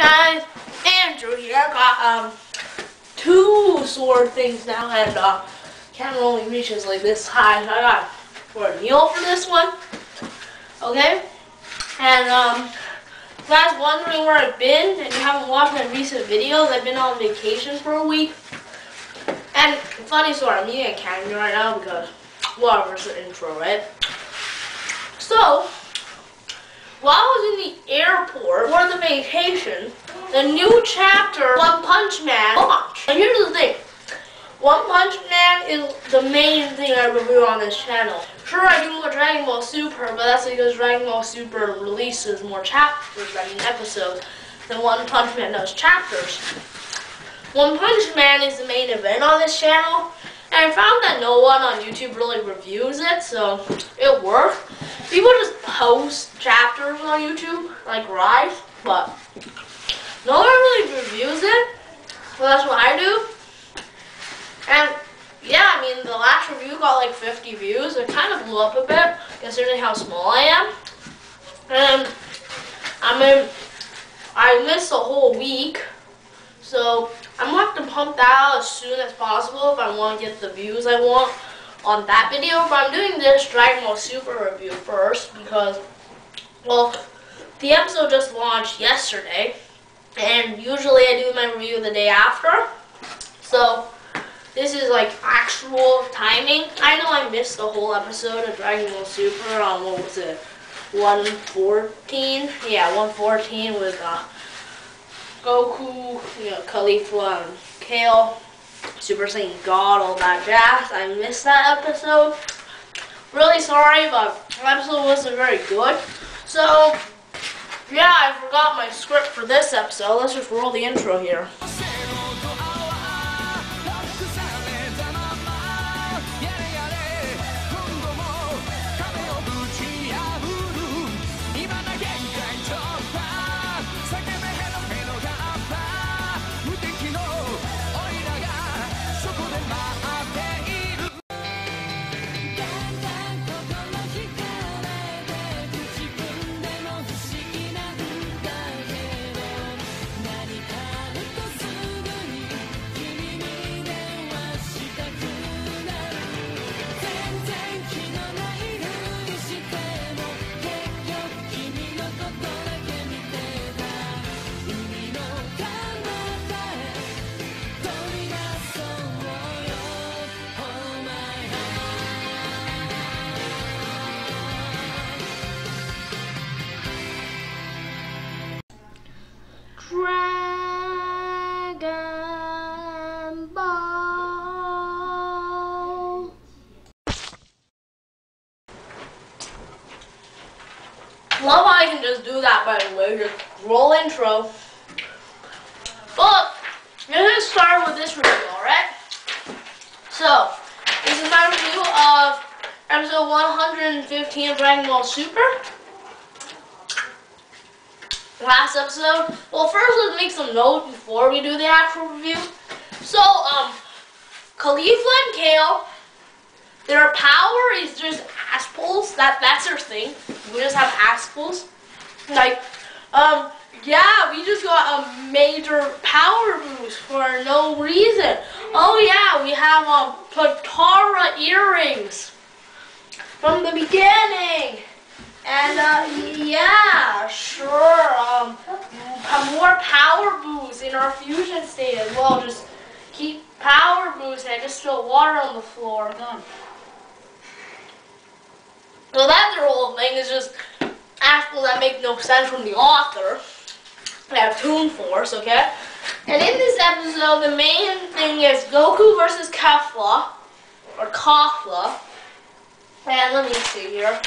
guys, Andrew here. I got two sword things now, and camera only reaches like this high. So I got for a kneel for this one. Okay, and you guys wondering where I've been and you haven't watched my recent videos, I've been on vacation for a week. And funny story, I'm eating a candy right now because whatever's the intro, right? So while I was in the airport for the vacation, the new chapter One Punch Man launched. And here's the thing. One Punch Man is the main thing I review on this channel. Sure, I do more Dragon Ball Super, but that's because Dragon Ball Super releases more chapters, episodes, than One Punch Man does chapters. One Punch Man is the main event on this channel, and I found that no one on YouTube really reviews it, so it worked. People just post chapters on YouTube, like Rise, but no one really reviews it, so that's what I do. And yeah, I mean, the last review got like 50 views. It kind of blew up a bit, considering how small I am. And I missed a whole week, so I'm gonna have to pump that out as soon as possible if I want to get the views I want on that video. But I'm doing this Dragon Ball Super review first because, well, the episode just launched yesterday, and usually I do my review the day after. So this is like actual timing. I know I missed the whole episode of Dragon Ball Super on, what was it, 114? Yeah, 114 with Goku, Kefla and Kale, Super Saiyan God, all that jazz. I missed that episode. Really sorry, but the episode wasn't very good. So yeah, I forgot my script for this episode. Let's just roll the intro here. Dragon Ball. Love how I can just do that, by the way, just roll intro. But let's start with this review, alright? So this is my review of episode 115 of Dragon Ball Super. Last episode. Well, first let's make some notes before we do the actual review. So, Kefla and Kale, their power is just ass pulls. That's their thing. We just have ass pulls. Like, yeah, we just got a major power boost for no reason. Oh yeah, we have Patara earrings from the beginning. And yeah, sure, more power boosts in our fusion state as well. Just keep power boosting. I just spill water on the floor. Done. So that's the whole thing. Is just actual that make no sense from the author. They have Toon Force, okay? And in this episode, the main thing is Goku versus Kefla, or Kefla. And let me see here.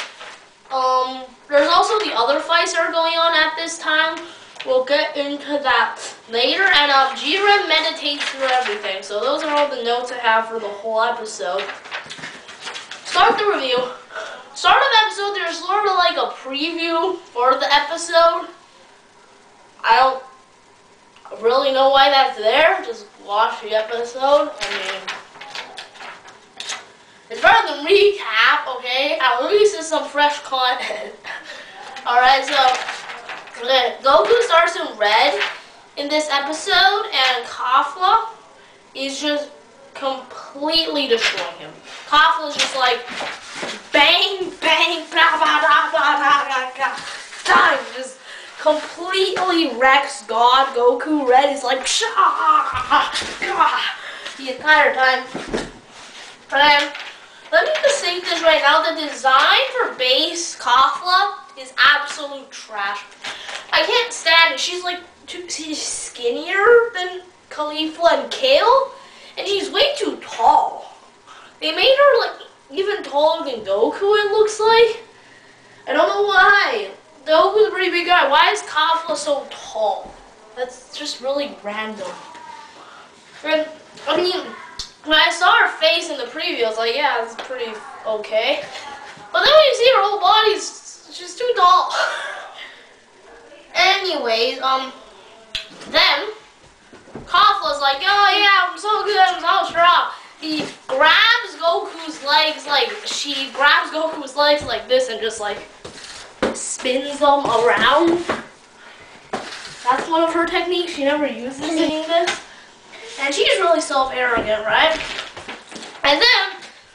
There's also the other fights that are going on at this time. We'll get into that later. And Jiren meditates through everything. So those are all the notes I have for the whole episode. Start the review. Start of the episode, there's sort of like a preview for the episode. I don't really know why that's there. Just watch the episode. I mean, it's better than recap, okay? At least it's some fresh content. Alright, so Goku starts in red. in this episode, and Kefla is just completely destroying him. Kefla is just like bang, bang, blah, blah, blah, blah, blah, blah, blah. Time just completely wrecks God. Goku Red is like the entire time. And let me just say this right now: the design for base Kefla is absolute trash. I can't stand it. She's like she's skinnier than Kefla and Kale, and she's way too tall. They made her like even taller than Goku, it looks like. I don't know why. Goku's a pretty big guy. Why is Kefla so tall? That's just really random. And, I mean, when I saw her face in the preview, I was like, yeah, it's pretty okay. But then when you see her whole body, she's too tall. Anyways, then Kefla's like, oh yeah, I'm so good, I'm so strong. He grabs Goku's legs, she grabs Goku's legs like this and just like spins them around. That's one of her techniques. She never uses any of this. And she's really self-arrogant, right? And then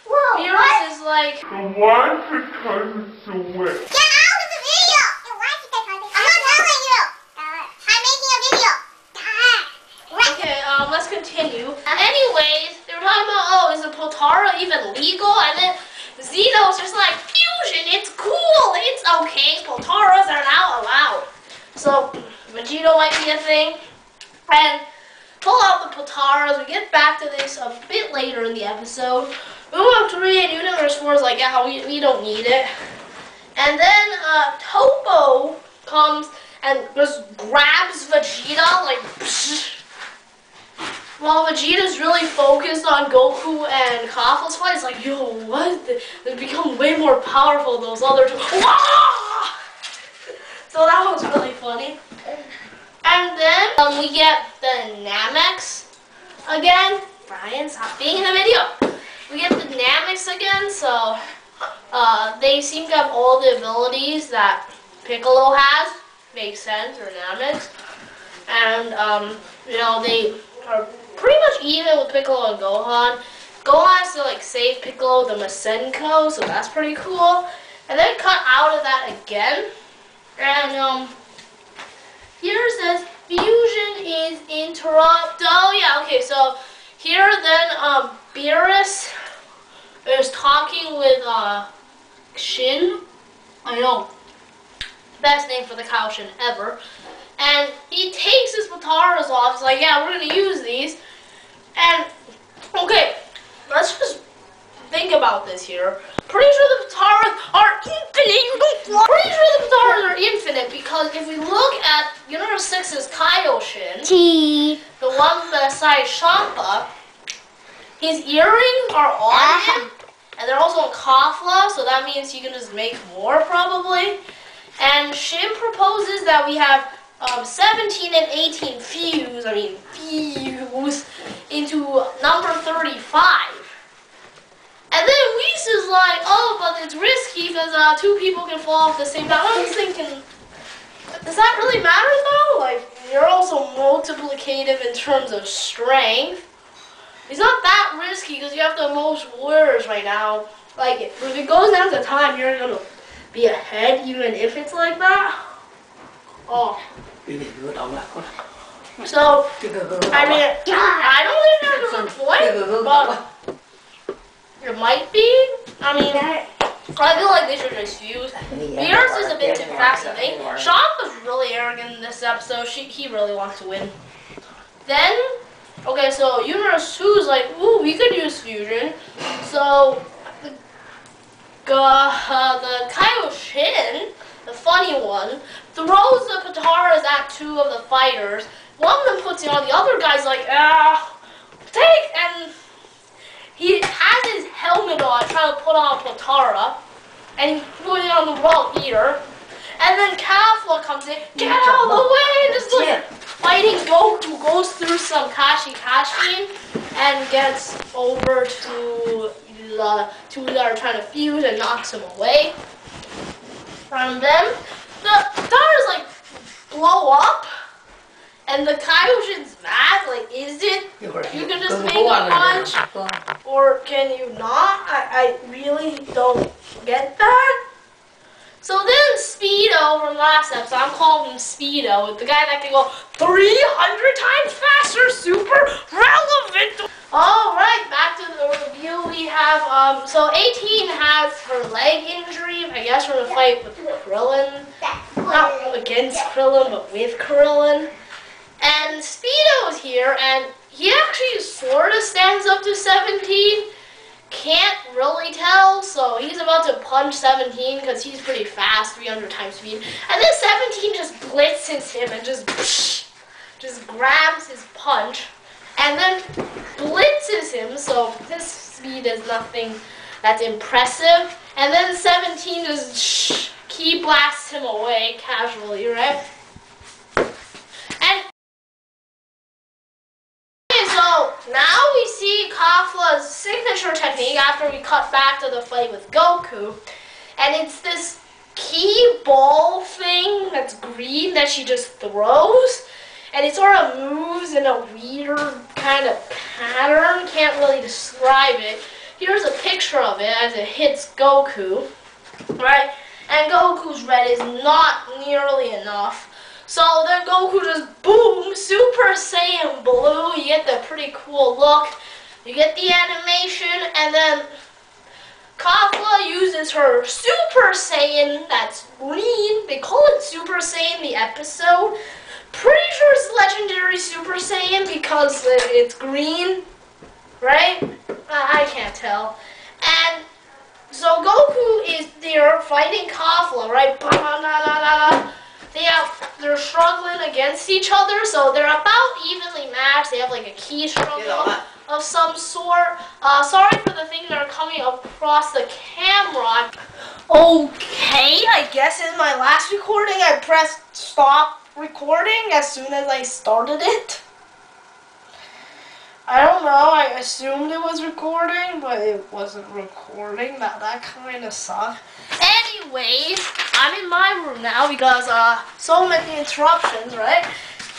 Beerus is like, why is it because it's so wet? Get out of the video! I'm not telling you! I'm making a video! okay, let's continue. Anyways, they were talking about, oh, is the Potara even legal? And then Zeno's just like, fusion, it's cool, it's okay, Potaras are now allowed. So, Vegeta might be a thing. And pull out the Potaras. We get back to this a bit later in the episode. Move 3 and Universe 4 is like, yeah, we don't need it. And then Topo comes and just grabs Vegeta, like, psh. While Vegeta's really focused on Goku and Kefla's fight, it's like, yo, what? They become way more powerful than those other two. Wah! So that was really funny. And then we get the Namex again. Brian, stop being in the video. We get the Namex again, so they seem to have all the abilities that Piccolo has. Makes sense, or Namex. And, you know, they are pretty much even with Piccolo and Gohan. Gohan has to, like, save Piccolo the Masenko, so that's pretty cool. And then cut out of that again. And, here it says, fusion is interrupt. Oh, yeah, okay, so here then, Beerus is talking with, Shin. I know. Best name for the Kaoshin ever. And he takes his Potaras off. He's like, yeah, we're going to use these. And, okay, let's just think about this here. Pretty sure the Potaras are infinite. You don't fly. Pretty sure the Potaras are infinite because if we look at Universe 6's Kaioshin, the one beside Champa, his earrings are on him. And they're also on Kefla, so that means you can just make more probably. And Shin proposes that we have 17 and 18 fuse into number 35. And then Whis is like, oh, but it's risky because 2 people can fall off the same time. I was thinking, does that really matter though? Like, you're also multiplicative in terms of strength. It's not that risky because you have the most warriors right now. Like, if it goes down to time, you're going to be ahead even if it's like that. Oh. So, I mean, I don't think that's a good point, but it might be. I mean, I feel like they should just fuse. Beerus is a bit too fast, I think. Sean was really arrogant in this episode. He really wants to win. Then, okay, so Universe 2 is like, ooh, we could use fusion. So, the Kaioshin, the funny one, throws the Potaras at 2 of the fighters. One of them puts it on, the other guy's like, take, and he has his helmet on, trying to put on Potara, and he put it on the wrong ear. And then Kefla comes in, get out of the way, and just like fighting Goku, goes through some Kashi and gets over to the 2 that are trying to fuse and knocks him away. From them, the Potaras like blow up, And the Kaioshin's mad, like, is it? You can just make a punch, or can you not? I really don't get that. So then Speedo from last episode, I'm calling him Speedo, the guy that can go 300 times faster, super relevant. Alright, back to the review. We have, so 18 has her leg injury, I guess from the fight with Krillin. Not against Krillin, but with Krillin. And Speedo's here, and he actually sort of stands up to 17. Can't really tell, so he's about to punch 17 because he's pretty fast, 300 times speed. And then 17 just blitzes him and just grabs his punch and then blitzes him, so his speed is nothing that's impressive. And then 17 just key blasts him away casually, right? And so now we see Kefla's signature technique after we cut back to the fight with Goku. And it's this key ball thing that's green that she just throws. And it sort of moves in a weird kind of pattern. Can't really describe it. Here's a picture of it as it hits Goku. Right? And Goku's red is not nearly enough. So then Goku just boom, Super Saiyan Blue. You get the pretty cool look. You get the animation, and then Kefla uses her Super Saiyan that's green. They call it Super Saiyan the episode. Pretty sure it's Legendary Super Saiyan because it's green, right? I can't tell. And so Goku is there fighting Kefla, right? They're struggling against each other, so they're about evenly matched. They have like a key struggle of some sort. Sorry for the things that are coming across the camera. Okay, I guess in my last recording I pressed stop recording as soon as I started it. I don't know, I assumed it was recording, but it wasn't recording. That kind of sucked. Anyways, I'm in my room now because so many interruptions, right?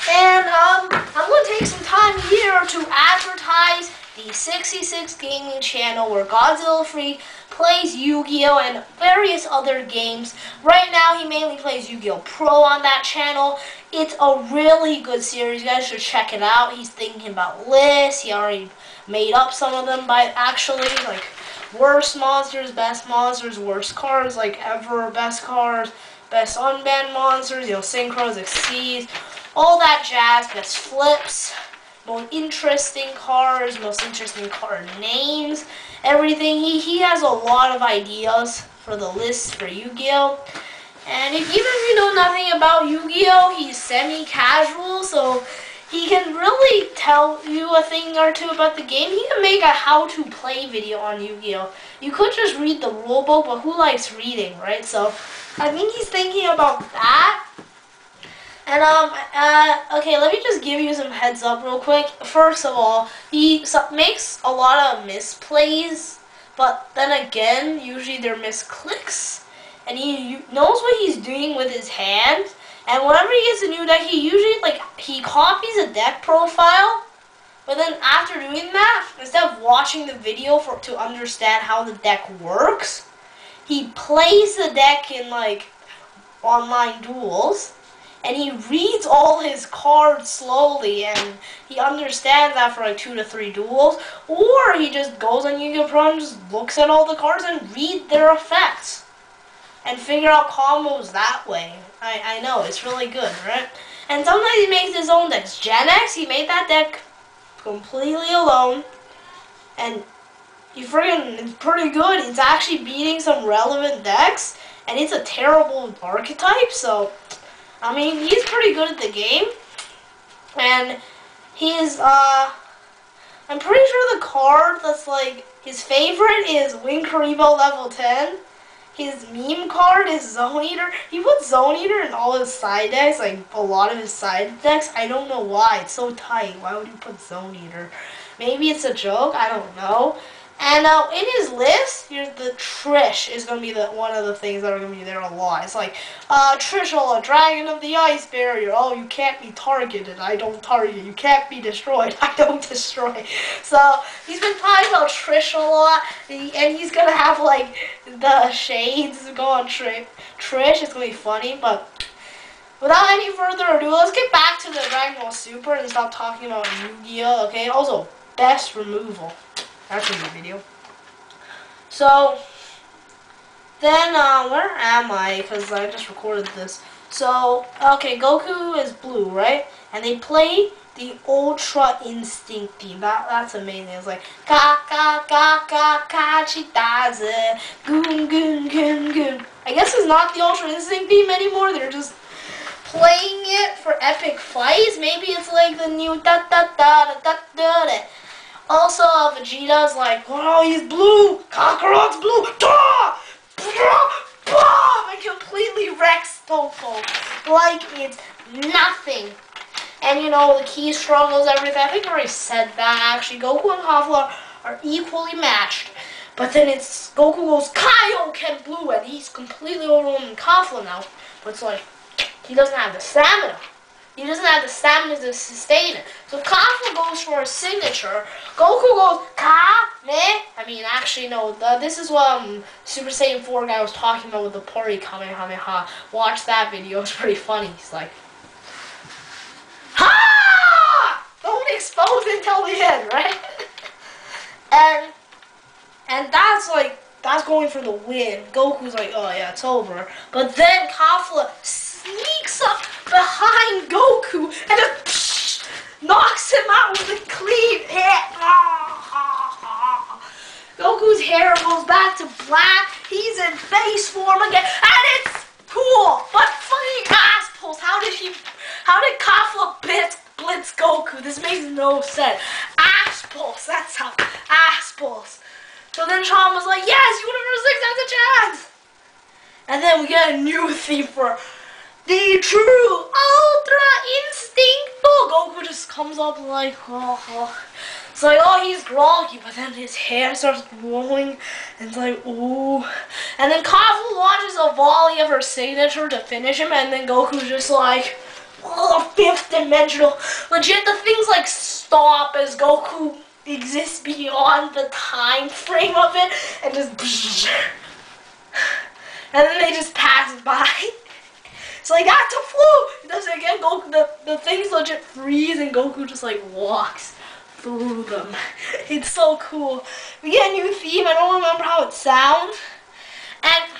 And I'm going to take some time here to advertise the 66 Gaming channel where Godzilla Free plays Yu-Gi-Oh! And various other games. Right now he mainly plays Yu-Gi-Oh! Pro on that channel. It's a really good series. You guys should check it out. He's thinking about lists. He already made up some of them by actually like worst monsters, best monsters, worst cards like ever, best cards, best unbanned monsters, you know, synchros, exceeds, all that jazz, best flips, most interesting cards, most interesting card names, everything. He has a lot of ideas for the list for Yu-Gi-Oh! And if even if you know nothing about Yu-Gi-Oh!, he's semi-casual, so he can really tell you a thing or two about the game. He can make a how-to-play video on Yu-Gi-Oh! You could just read the rulebook, but who likes reading, right? So I think he's thinking about that. And okay, let me just give you some heads up real quick. First of all, he makes a lot of misplays, but then again, usually they're misclicks. And he knows what he's doing with his hand. And whenever he gets a new deck, he usually, he copies a deck profile. But then after doing that, instead of watching the video to understand how the deck works, he plays the deck in, online duels. And he reads all his cards slowly, and he understands that for 2 to 3 duels. Or he just goes on Yu-Gi-Oh! Pro and just looks at all the cards and read their effects. And figure out combos that way. I know, it's really good, right? And sometimes he makes his own decks. Gen X, he made that deck completely alone. And it's pretty good. It's actually beating some relevant decks. And it's a terrible archetype, so I mean, he's pretty good at the game. And he's, I'm pretty sure the card that's his favorite is Wing Karibo level 10. His meme card is Zone Eater. He puts Zone Eater in all his side decks, a lot of his side decks. I don't know why. It's so tight. Why would you put Zone Eater? Maybe it's a joke. I don't know. And in his list, here's the Trish is gonna be one of the things that are gonna be there a lot. It's like Trishula, Dragon of the Ice Barrier. Oh, you can't be targeted. I don't target. You can't be destroyed. I don't destroy. So he's been talking about Trish a lot, and he's gonna have like the shades go on Trish. It's gonna be funny, but. Without any further ado, let's get back to the Dragon Ball Super and stop talking about Yu-Gi-Oh! Okay, also, best removal. That's a new video. So, then, where am I? Because I just recorded this. So, okay, Goku is blue, right? And they play the Ultra Instinct theme. That's amazing. It's like, ka ka ka ka ka chitaze, goon goon goon goon. I guess it's not the Ultra Instinct theme anymore. They're just playing it for epic fights. Maybe it's like the new da da da da da da da. Also, Vegeta's like, oh, he's blue. Kakarot's blue. Da! Boom! And completely wrecks Toko like it's nothing. And you know, the key struggles, everything. I think I already said that. Actually, Goku and Kefla are equally matched. But then it's Goku goes Kaioken blue, and he's completely overwhelming Kefla now. But it's like, he doesn't have the stamina. He doesn't have the stamina to sustain it. So Kefla goes for a signature. Goku goes Ka-me. I mean, actually, no. This is what Super Saiyan 4 guy was talking about with the Pori Kamehameha. Watch that video. It's pretty funny. He's like, ha! Don't expose it until the end, right? and that's like, that's going for the win. Goku's like, oh yeah, it's over. But then Kefla sneaks up behind Goku and just knocks him out with a clean hit. Goku's hair goes back to black. He's in face form again, and it's cool. But fucking ass pulls. How did Kefla blitz Goku? This makes no sense. Ass pulse. That's how ass pulse. So then Sean was like, yes, Universe 6 has a chance. And then we get a new theme for the true Ultra Instinct. Goku just comes up like, oh. It's like, oh, he's groggy, but then his hair starts growing, and it's like, ooh. And then Kefla launches a volley of her signature to finish him, and then Goku's just like, oh, fifth dimensional. Legit, the things like stop as Goku exists beyond the time frame of it, and just, and then they just pass by. It's like, that's a flu! He does it again, Goku, the things legit freeze, and Goku just like walks through them. It's so cool. We get a new theme. I don't remember how it sounds. And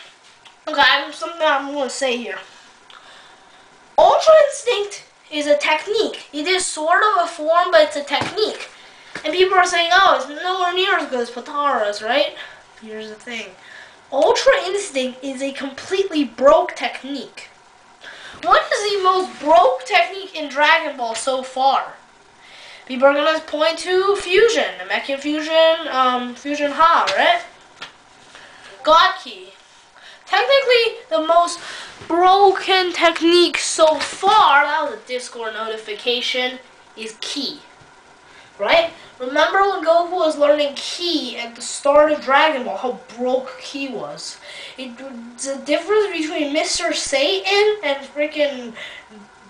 okay, something I'm gonna say here. Ultra Instinct is a technique. It is sort of a form, but it's a technique. And people are saying, oh, it's nowhere near as good as Potara's, right? Here's the thing. Ultra Instinct is a completely broke technique. What is the most broke technique in Dragon Ball so far? People are gonna point to Fusion, Namekian Fusion, Fusion Ha, right? God Key. Technically, the most broken technique so far, that was a Discord notification, is Ki. Right? Remember when Goku was learning Ki at the start of Dragon Ball, how broke Ki was? It's the difference between Mr. Satan and freaking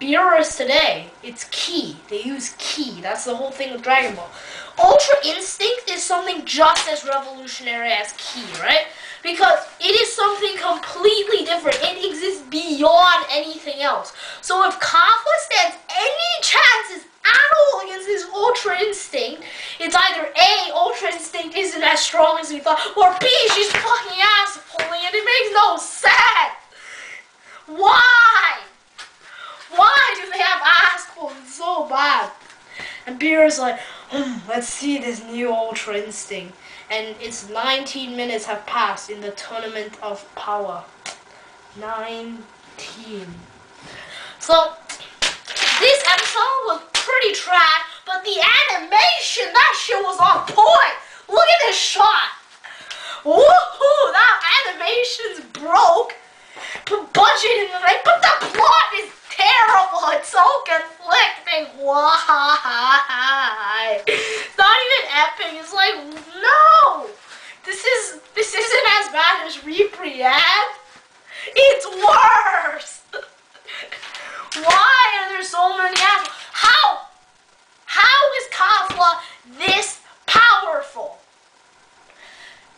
Beerus today. It's Ki. They use Ki. That's the whole thing with Dragon Ball. Ultra Instinct is something just as revolutionary as Ki, right? Because it is something completely different. It exists beyond anything else. So if Kefla stands any chances at all against his Ultra Instinct, it's either A, Ultra Instinct isn't as strong as we thought, or B, she's fucking ass pulling, and it makes no sense. Why? Why do they have ass pulling? It's so bad. And Beerus like, let's see this new Ultra Instinct. And it's 19 minutes have passed in the Tournament of Power. 19. So, this episode was pretty trash, but the animation, that shit was on point. Look at this shot. Woohoo, that animation's broke. Put budget in the right, but the plot is terrible. It's so conflicting. Why? It's not even epic. It's like, no. This isn't as bad as Repriad. It's worse. Why are there so many assholes? How is Kefla this powerful?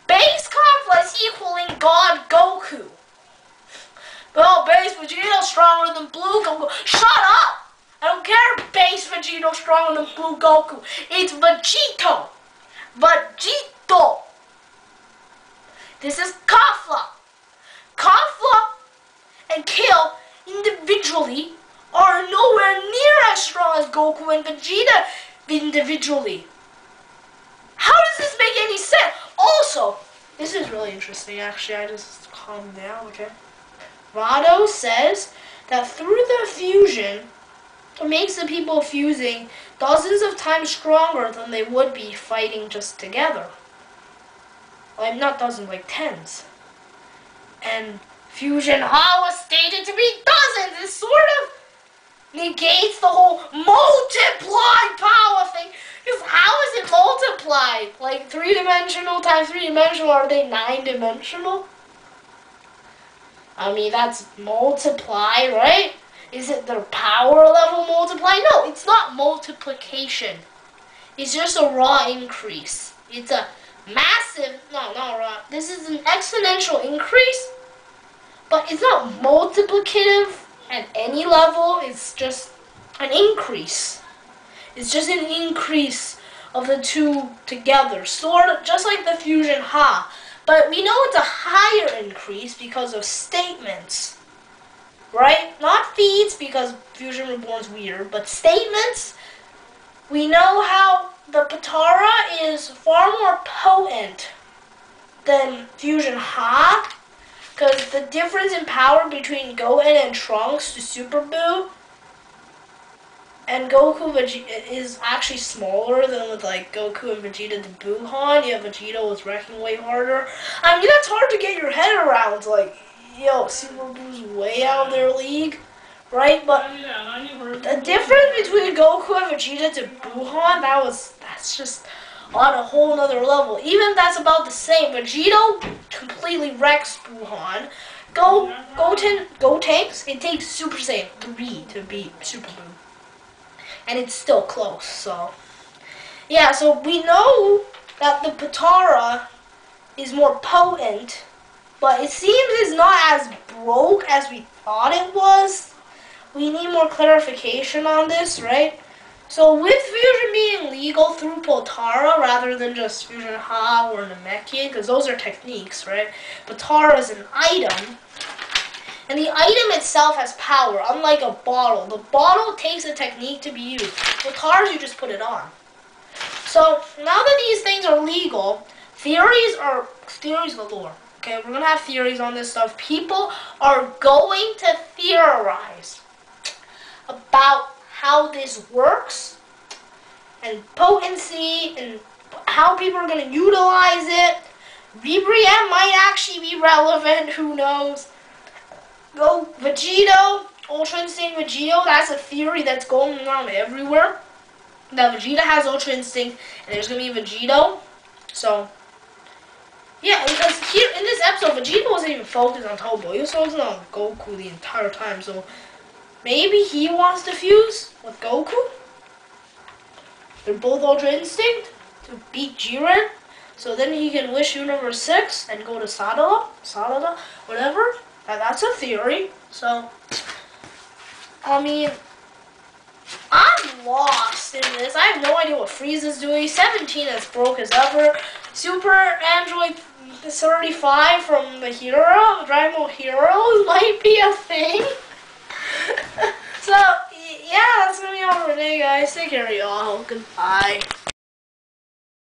Base Kefla is equaling God Goku. Well, base Vegeta stronger than blue Goku. Shut up! I don't care if base Vegeta stronger than blue Goku. It's Vegito. Vegito. This is Kefla. Kefla and Kill individually are nowhere near as strong as Goku and Vegeta individually. How does this make any sense? Also, this is really interesting actually. I just calm down, okay? Rado says that through the fusion, it makes the people fusing dozens of times stronger than they would be fighting just together. Like, not dozens, like tens. And Fusion Ha was stated to be dozens. It sort of negates the whole multiplied power thing. Because how is it multiplied? Like 3-dimensional times 3-dimensional, are they 9-dimensional? I mean, that's multiply, right? Is it their power level multiply? No, it's not multiplication. It's just a raw increase. It's a massive, no, not raw. This is an exponential increase, but it's not multiplicative at any level. It's just an increase. It's just an increase of the two together, sort of just like the Fusion Ha. But we know it's a higher increase because of statements, right? Not feats because Fusion Reborn's weird, but statements. We know how the Potara is far more potent than Fusion Ha, because the difference in power between Goten and Trunks to Super Buu and Goku Vegeta is actually smaller than with like Goku and Vegeta to Buuhan. Yeah, Vegeta was wrecking way harder. I mean, that's hard to get your head around. Like, yo, Super Buu's way out of their league, right? But the difference between Goku and Vegeta to Buuhan, that's just on a whole nother level. Even that's about the same. Vegito completely wrecks Buuhan. Gotenks, it takes Super Saiyan 3 to beat Super Buu. And it's still close, so. Yeah, so we know that the Potara is more potent, but it seems it's not as broke as we thought it was. We need more clarification on this, right? So with Fusion being legal through Potara rather than just Fusion Ha or Namekian, because those are techniques, right? Potara is an item. And the item itself has power, unlike a bottle. The bottle takes a technique to be used. With cars, you just put it on. So, now that these things are legal, theories galore. Okay, we're going to have theories on this stuff. People are going to theorize about how this works, and potency, and how people are going to utilize it. Vibram might actually be relevant, who knows. Go Vegito, Ultra Instinct Vegito, that's a theory that's going around everywhere. That Vegeta has Ultra Instinct and there's going to be Vegito. So, yeah, because here in this episode, Vegeta wasn't even focused on Tobo. He was focused on Goku the entire time. So, maybe he wants to fuse with Goku. They're both Ultra Instinct to beat Jiren. So then he can wish Universe 6 and go to Sadada, whatever. That's a theory. So, I mean, I'm lost in this. I have no idea what Frieza's doing. 17 is broke as ever. Super Android 35 from the Hero, Dragon Ball Heroes might be a thing. So, yeah, that's gonna be all for today, guys. Take care of y'all. Goodbye.